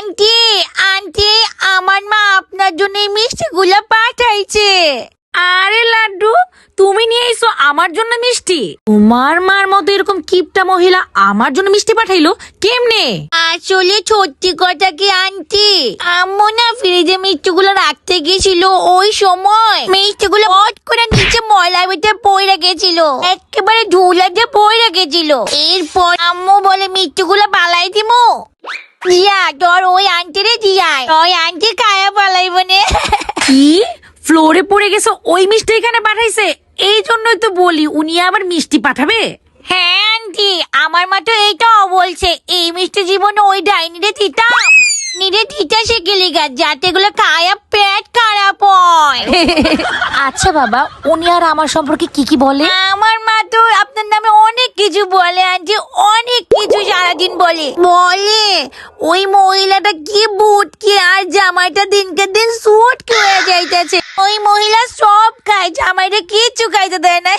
Aunty aunty আমার মা আপনার জন্য এই মিষ্টিগুলো পাঠাইছে। আরে লাড্ডু, তুমি নিয়ে এসো আমার জন্য মিষ্টি? তোমার মার মতো এরকম কিপটা মহিলা আমার জন্য মিষ্টি পাঠাইলো কেমনে? আসলে সত্যি কথা কি আন্টি, আম্মু না ফ্রিজে মিষ্টিগুলো রাখতে গেছিল, ওই সময় মিষ্টিগুলো হট করে নিচে ময়লার ভিতরে পড়ে গেছিল, একেবারে ধুলাতে পড়ে গেছিল। এরপর আম্মু বলে মিষ্টিগুলো পালাই দিমু। জিয়া তোর ওই আন্টি রে, জিয়া ওই আন্টি খায়া পালাইব নে। কি ফ্লোরে পড়ে গেছে ওই মিষ্টি এখানে পাঠাইছে? এই জন্যই তো বলি উনি আবার মিষ্টি পাঠাবে। হ্যাঁ আন্টি, আমার মা তো এইটাও বলছে এই মিষ্টি জীবনে ওই ডাইনিরে দিতাম, নিরে দিতে শিখে লিগা যাতে এগুলো খায়া পেট খারাপ হয়। আচ্ছা বাবা, উনি আর আমার সম্পর্কে কি কি বলে? আমার মা তো আপনার নামে অনেক কিছু বলে আন্টি, অনেক কিছু সারাদিন বলে ওই মহিলাটা কি বুটকি আর জামাইটা দিনকে দিন সুট হয়ে যাইতেছে। ওই মহিলা সব খায়, জামাইটা কিচ্ছু খাইতে দেয় না।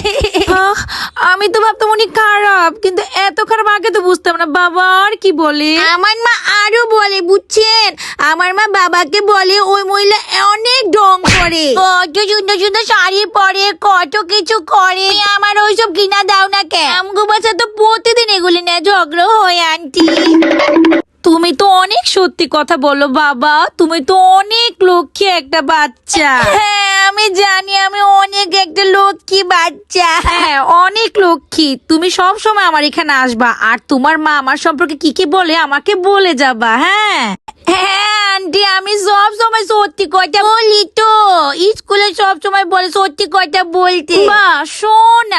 আমি তো ভাবতাম উনি খারাপ, কিন্তু এত খারাপ আগে তো বুঝতাম না। বাবা আর কি বলে? আমার মা আরো বলে, বুঝছেন, আমার মা বাবাকে বলে ওই মহিলা অনেক ঢং করে, কত সুন্দর সুন্দর শাড়ি পরে, কত কিছু করে, আমার ওইসব কিনা দাও না কেন? আমগো বাচ্চা তো প্রতিদিন এগুলি নিয়ে ঝগড়া হয় আন্টি। তুমি তো অনেক সত্যি কথা বলো বাবা, তুমি তো অনেক লক্ষ্মী একটা বাচ্চা। হ্যাঁ আমি জানি, আমি অনেক একটা লক্ষ্মী বাচ্চা। হ্যাঁ অনেক লক্ষ্মী। তুমি সব সময় আমার এখানে আসবা, আর তোমার মা আমার সম্পর্কে কি কি বলে আমাকে বলে যাবা। হ্যাঁ হ্যাঁ আন্টি, আমি সব সময় সত্যি কথা বলি তো, স্কুলে সব সময় বলে সত্যি কথা বলতে। বা শোন না,